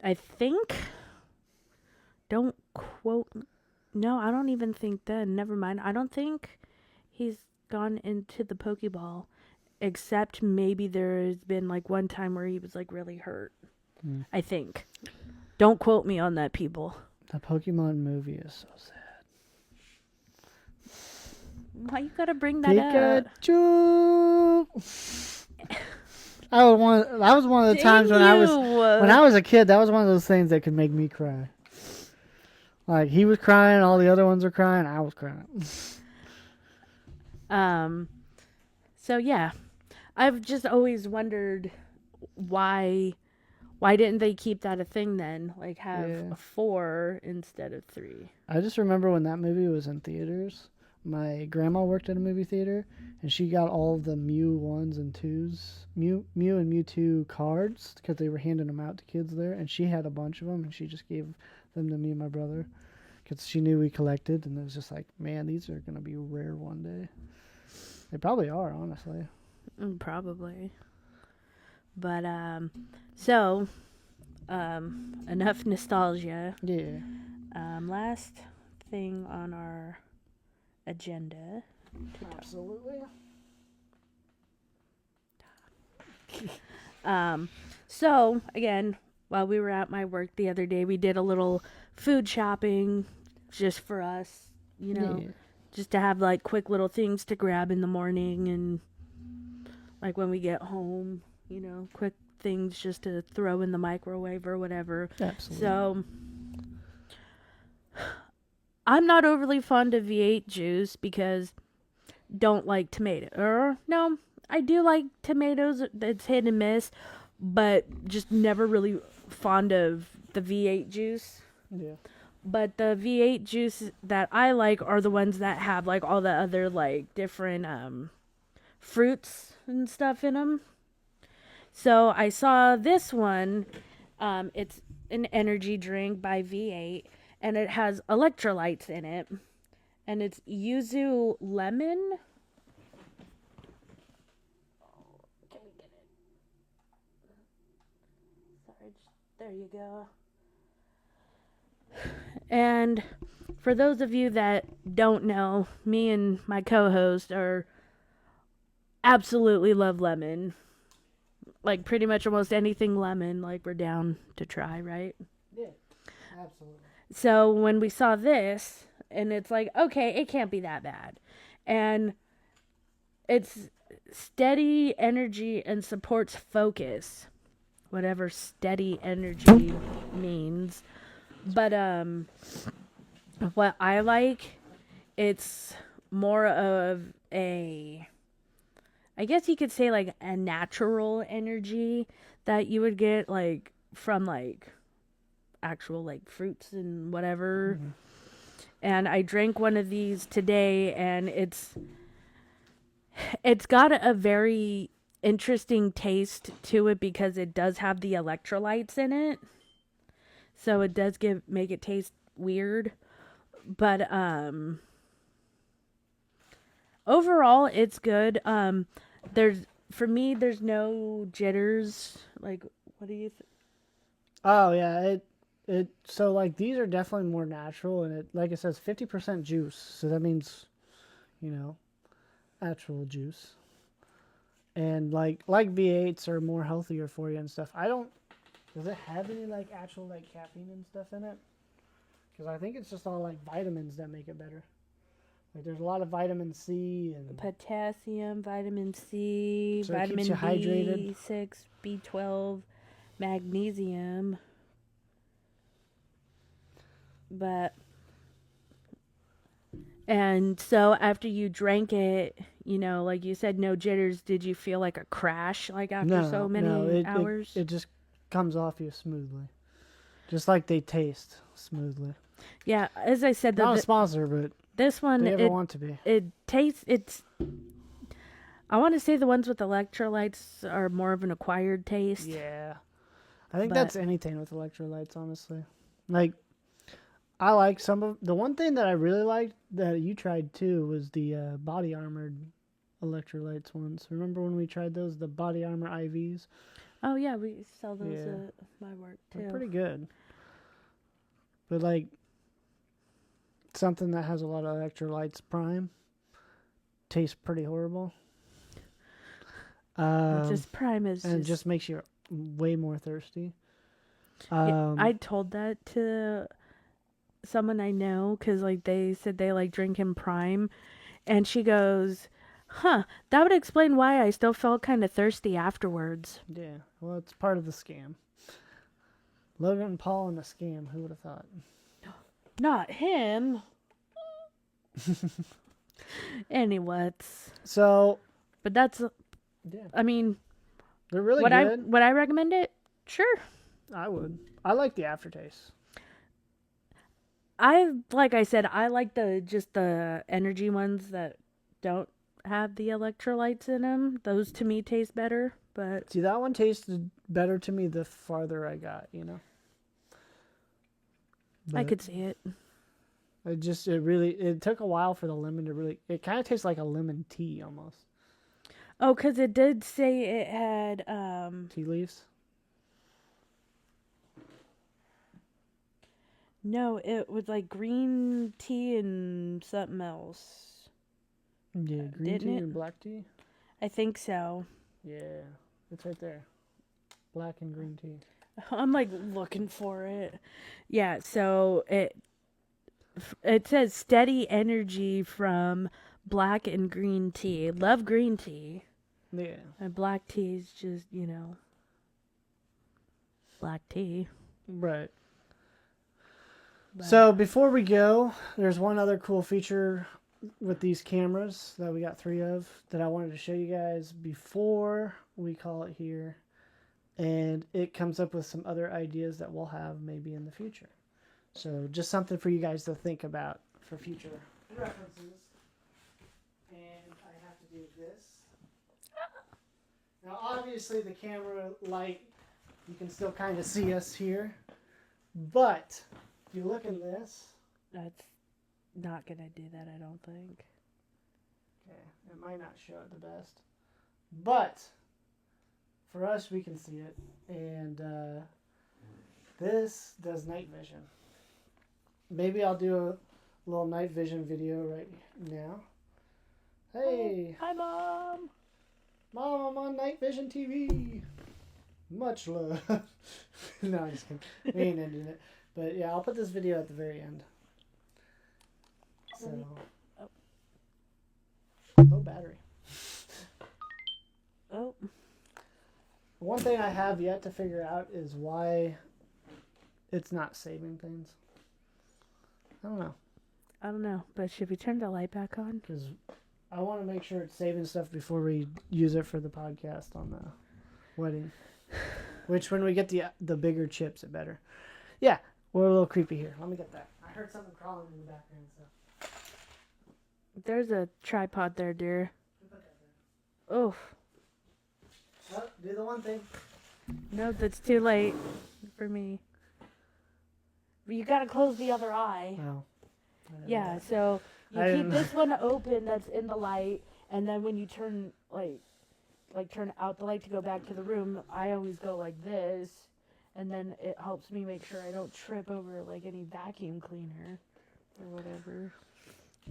I think don't quote. No, I don't even think then. Never mind. I don't think he's gone into the Pokeball, except maybe there's been like one time where he was like really hurt. I think. Don't quote me on that, people. The Pokemon movie is so sad. Why you gotta bring that up? Pikachu. That was one of the times when I was a kid. That was one of those things that could make me cry. Like he was crying, all the other ones were crying. I was crying. So yeah, I've just always wondered why didn't they keep that a thing then? Like have a 4 instead of 3. I just remember when that movie was in theaters. My grandma worked at a movie theater, and she got all of the Mew 1s and 2s, Mew and Mewtwo cards, because they were handing them out to kids there, and she had a bunch of them, and she just gave them to me and my brother, because she knew we collected, and it was just like, man, these are going to be rare one day. They probably are, honestly. Probably. But, so, enough nostalgia. Yeah. Last thing on our agenda. Absolutely. So, again, while we were at my work the other day, we did a little food shopping just for us, you know, just to have like quick little things to grab in the morning and like when we get home, you know, quick things just to throw in the microwave or whatever. Absolutely. So, I'm not overly fond of V8 juice because don't like tomato. No, I do like tomatoes. It's hit and miss, but just never really fond of the V8 juice. Yeah. But the V8 juice that I like are the ones that have like all the other like different fruits and stuff in them. So I saw this one. It's an energy drink by V8. And it has electrolytes in it. And it's yuzu lemon. Can we get it? Sorry, there you go. And for those of you that don't know, me and my co-host are absolutely love lemon. Like pretty much almost anything lemon, like we're down to try, right? Yeah, absolutely. So when we saw this, and it's like, okay, it can't be that bad. And it's steady energy and supports focus. Whatever steady energy means. But what I like, it's more of a, I guess you could say like a natural energy that you would get like from like actual like fruits and whatever. And I drank one of these today, and it's got a very interesting taste to it because it does have the electrolytes in it, so it does make it taste weird, but overall it's good. There's no jitters. Like, what do you Oh yeah, so like these are definitely more natural, and it, like it says, 50% juice, so that means, you know, actual juice. And like V8s are more healthier for you and stuff. Does it have any like actual like caffeine and stuff in it? Because I think it's just all like vitamins that make it better. Like there's a lot of vitamin C and potassium, vitamin C, so it vitamin keeps you hydrated. B6, B12, magnesium. But, and so after you drank it, you know, like you said, no jitters. Did you feel like a crash like after so many hours? It just comes off you smoothly. Just like they taste smoothly. Yeah, as I said, not a sponsor, but this one, they ever want to be. It tastes, I want to say the ones with electrolytes are more of an acquired taste. Yeah. I think that's anything with electrolytes, honestly. Like, I like some of the one thing that I really liked that you tried too was the body armored electrolytes ones. Remember when we tried those, the body armor IVs? Oh yeah, we sell those at my work too. They're pretty good. But like something that has a lot of electrolytes prime. Tastes pretty horrible. Just Prime is and it just... just makes you way more thirsty. I told that to someone I know because like they said they like drinking Prime, and she goes, "Huh, that would explain why I still felt kind of thirsty afterwards." Yeah, well, it's part of the scam. Logan Paul in a scam. Who would have thought? Not him. Anyways, So, but that's. yeah, I mean, they're really would good. would I recommend it? Sure. I would. I like the aftertaste. Like I said, I like the energy ones that don't have the electrolytes in them. Those to me taste better. But See, that one tasted better to me the farther I got, you know? I But could see it. it took a while for the lemon to really, it kind of tastes like a lemon tea almost. Oh, because it did say it had, Tea leaves? no, it was like green tea and something else. Yeah, green Didn't tea it? and black tea? I think so. Yeah, it's right there. Black and green tea. I'm like looking for it. Yeah, so it says steady energy from black and green tea. Love green tea. Yeah. And black tea is just, black tea. Right. But So before we go, there's one other cool feature with these cameras that we got 3 of that I wanted to show you guys before we call it here. And it comes up with some other ideas that we'll have maybe in the future. So just something for you guys to think about for future references. And I have to do this. Now obviously the camera light, you can still kind of see us here. But if you look in this. that's not going to do that, I don't think. Okay, it might not show it the best. But for us, we can see it. And this does night vision. Maybe I'll do a little night vision video right now. Hey, Hi, Mom. Mom, I'm on Night Vision TV. Much love. No, I'm just kidding. We ain't ending it. But yeah, I'll put this video at the very end. So, low battery. Oh. One thing I have yet to figure out is why it's not saving things. I don't know. But should we turn the light back on? Because I want to make sure it's saving stuff before we use it for the podcast on the wedding. Which when we get the bigger chips, it better. Yeah, we're a little creepy here. Let me get that. I heard something crawling in the background. So. There's a tripod there, dear. Oh. Oh, do the one thing. No, that's too late for me. But you gotta close the other eye. Oh. Yeah, so you I keep didn't- this one open that's in the light, and then when you turn turn out the light to go back to the room, I always go like this, and then it helps me make sure I don't trip over like any vacuum cleaner or whatever.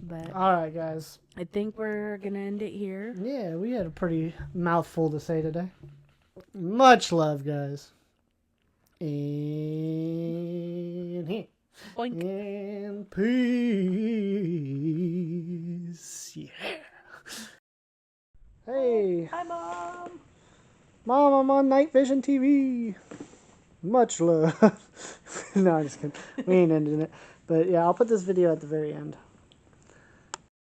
But All right, guys. I think we're gonna end it here. Yeah, we had a pretty mouthful to say today. Much love, guys. And here. Boink. And peace. Yeah. Hey, Hi, Mom. Mom, I'm on Night Vision TV. Much love. No, I'm just kidding. We ain't ending it. But yeah, I'll put this video at the very end.